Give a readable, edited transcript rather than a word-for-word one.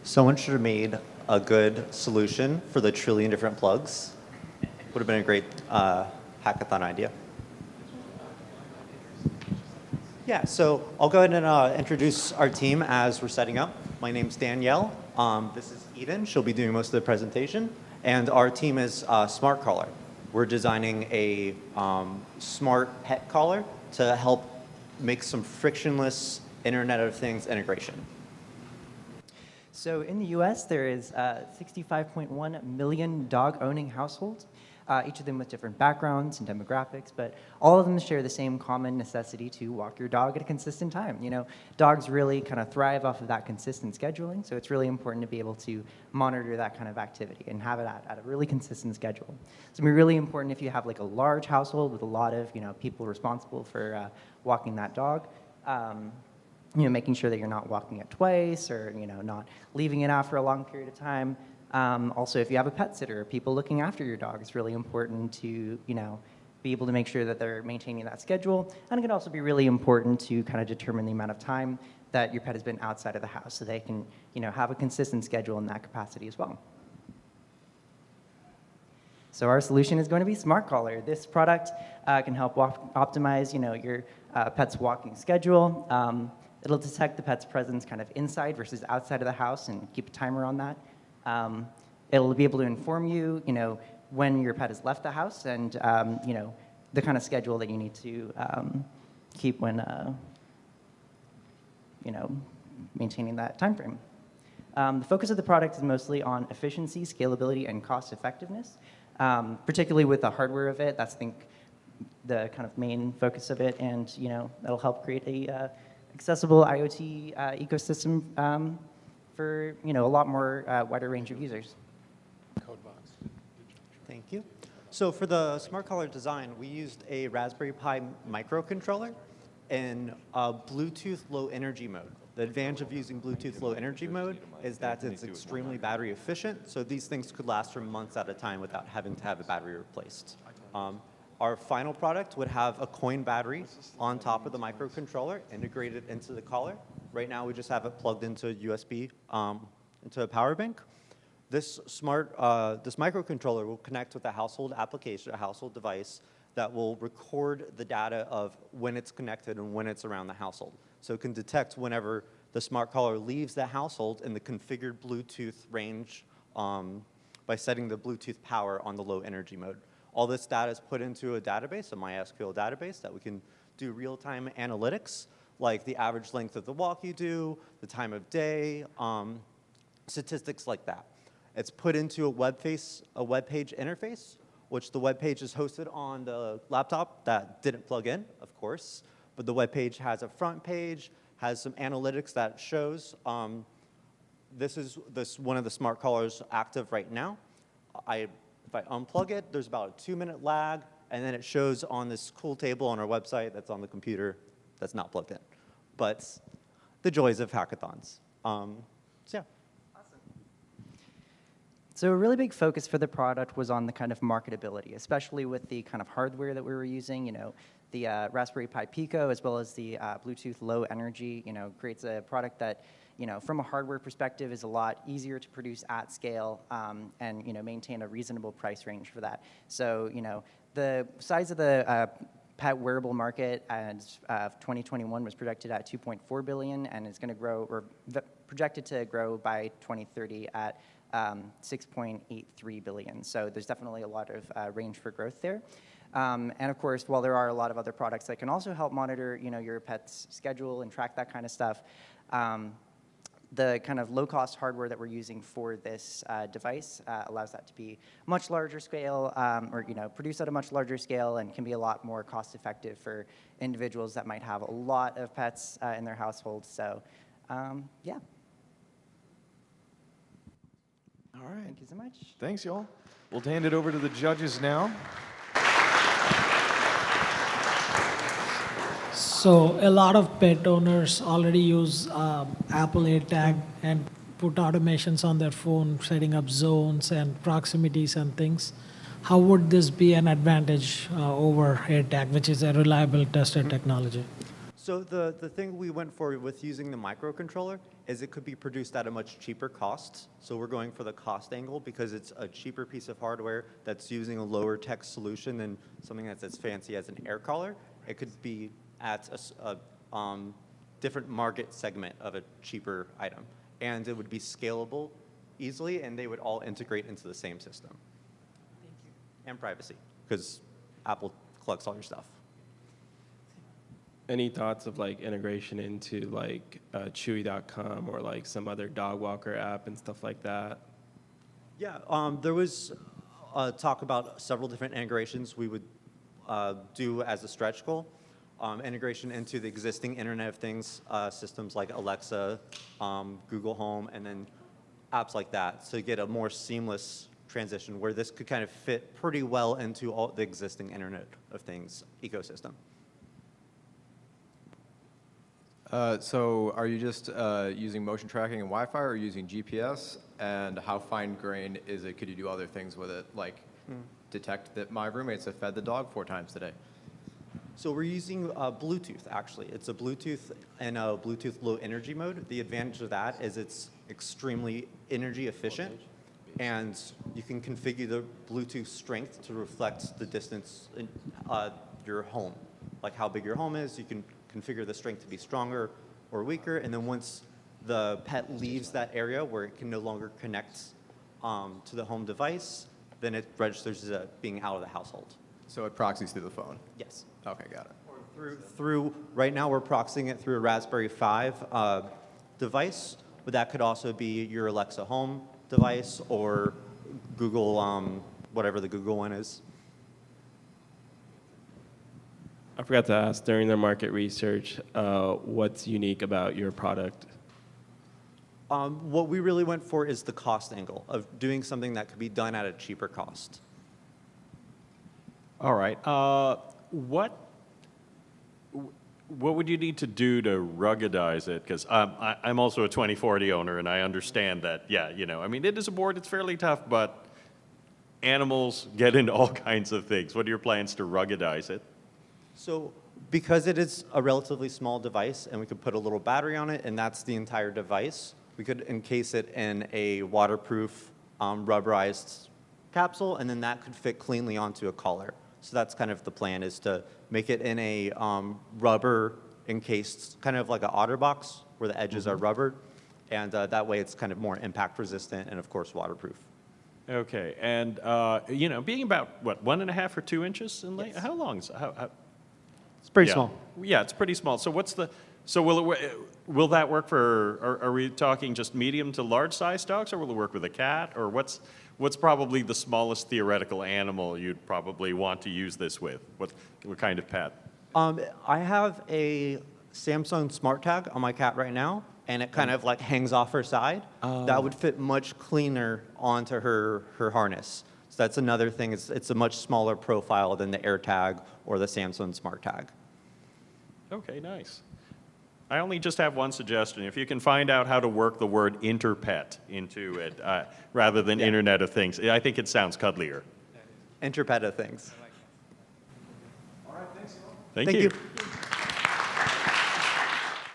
Someone should have made a good solution for the trillion different plugs. Would have been a great hackathon idea. Yeah, so I'll go ahead and introduce our team as we're setting up. My name's Danielle. This is Eden. She'll be doing most of the presentation. And our team is SmartCollar. We're designing a smart pet collar to help make some frictionless Internet of Things integration. So in the US, there is 65.1 million dog-owning households, each of them with different backgrounds and demographics, but all of them share the same common necessity to walk your dog at a consistent time. You know, dogs really kind of thrive off of that consistent scheduling, so it's really important to be able to monitor that kind of activity and have it at a really consistent schedule. It's gonna be really important if you have like a large household with a lot of people responsible for walking that dog. Making sure that you're not walking it twice or, not leaving it out for a long period of time. Also, if you have a pet sitter, people looking after your dog, it's really important to, be able to make sure that they're maintaining that schedule. And it can also be really important to kind of determine the amount of time that your pet has been outside of the house so they can, have a consistent schedule in that capacity as well. So our solution is going to be SmartCollar. This product can help optimize, your pet's walking schedule. It'll detect the pet's presence kind of inside versus outside of the house and keep a timer on that. It'll be able to inform you, when your pet has left the house and, the kind of schedule that you need to keep when, maintaining that time frame. The focus of the product is mostly on efficiency, scalability, and cost effectiveness, particularly with the hardware of it. That's, I think, the kind of main focus of it, and, that'll help create a accessible IoT ecosystem for a lot more wider range of users. Thank you. So for the SmartCollar design, we used a Raspberry Pi microcontroller in Bluetooth low energy mode. The advantage of using Bluetooth low energy mode is that it's extremely battery efficient, so these things could last for months at a time without having to have a battery replaced. Our final product would have a coin battery on top of the microcontroller integrated into the collar. Right now, we just have it plugged into a USB, into a power bank. This microcontroller will connect with a household application, a household device that will record the data of when it's connected and when it's around the household. So it can detect whenever the SmartCollar leaves the household in the configured Bluetooth range by setting the Bluetooth power on the low energy mode. All this data is put into a database, a MySQL database, that we can do real-time analytics, like the average length of the walk you do, the time of day, statistics like that. It's put into a web page interface, which the web page is hosted on the laptop that didn't plug in, of course. But the web page has a front page, has some analytics that shows. This is one of the SmartCollars active right now. If I unplug it, there's about a 2-minute lag, and then it shows on this cool table on our website that's on the computer that's not plugged in. But the joys of hackathons. So yeah. Awesome. So a really big focus for the product was on the kind of marketability, especially with the kind of hardware that we were using, the Raspberry Pi Pico as well as the Bluetooth low energy, creates a product that from a hardware perspective, is a lot easier to produce at scale and maintain a reasonable price range for that. So the size of the pet wearable market as of 2021 was projected at 2.4 billion, and it's going to grow, or projected to grow by 2030 at 6.83 billion. So there's definitely a lot of range for growth there. And of course, while there are a lot of other products that can also help monitor your pet's schedule and track that kind of stuff, the kind of low-cost hardware that we're using for this device allows that to be much larger scale, or produced at a much larger scale, and can be a lot more cost-effective for individuals that might have a lot of pets in their household. So, yeah. All right. Thank you so much. Thanks, y'all. We'll hand it over to the judges now. So a lot of pet owners already use Apple AirTag and put automations on their phone, setting up zones and proximities and things. How would this be an advantage over AirTag, which is a reliable, tested technology? So the thing we went for with using the microcontroller is it could be produced at a much cheaper cost. So we're going for the cost angle because it's a cheaper piece of hardware that's using a lower tech solution than something that's as fancy as an air collar. It could be at a different market segment of a cheaper item. And it would be scalable easily, and they would all integrate into the same system. Thank you. And privacy, because Apple collects all your stuff. Any thoughts of like integration into like Chewy.com or like some other dog walker app and stuff like that? Yeah, there was talk about several different integrations we would do as a stretch goal. Integration into the existing Internet of Things systems like Alexa, Google Home, and then apps like that to get a more seamless transition where this could kind of fit pretty well into all the existing Internet of Things ecosystem. So are you just using motion tracking and Wi-Fi or using GPS? And how fine-grained is it? Could you do other things with it, like detect that my roommates have fed the dog 4 times today? So we're using Bluetooth, actually. It's a Bluetooth and a Bluetooth low energy mode. The advantage of that is it's extremely energy efficient, and you can configure the Bluetooth strength to reflect the distance in your home. Like how big your home is, you can configure the strength to be stronger or weaker, and then once the pet leaves that area where it can no longer connect to the home device, then it registers as being out of the household. So it proxies through the phone? Yes. Okay, got it. Through right now we're proxying it through a Raspberry Pi device, but that could also be your Alexa Home device or Google, whatever the Google one is. I forgot to ask during their market research, what's unique about your product? What we really went for is the cost angle of doing something that could be done at a cheaper cost. All right. What would you need to do to ruggedize it? Because I'm also a 2040 owner, and I understand that, yeah, you know, I mean, it is a board, it's fairly tough, but animals get into all kinds of things. What are your plans to ruggedize it? So because it is a relatively small device and we could put a little battery on it and that's the entire device, we could encase it in a waterproof rubberized capsule, and then that could fit cleanly onto a collar. So that's kind of the plan, is to make it in a rubber encased, kind of like an OtterBox where the edges are rubbered, and that way it's kind of more impact resistant and of course waterproof. Okay, and you know, being about what, 1.5 or 2 inches in length? Yes. How long is how It's pretty yeah. small. Yeah, it's pretty small. So what's the? So will that work for? Are we talking just medium to large size dogs, or will it work with a cat, or what's probably the smallest theoretical animal you'd probably want to use this with? What kind of pet? I have a Samsung Smart Tag on my cat right now, and it kind of like hangs off her side. That would fit much cleaner onto her harness. So that's another thing. It's a much smaller profile than the AirTag or the Samsung Smart Tag. Okay, nice. I only just have one suggestion. If you can find out how to work the word interpet into it rather than Internet of Things, I think it sounds cuddlier. Interpet of things. Thank Thank you. you.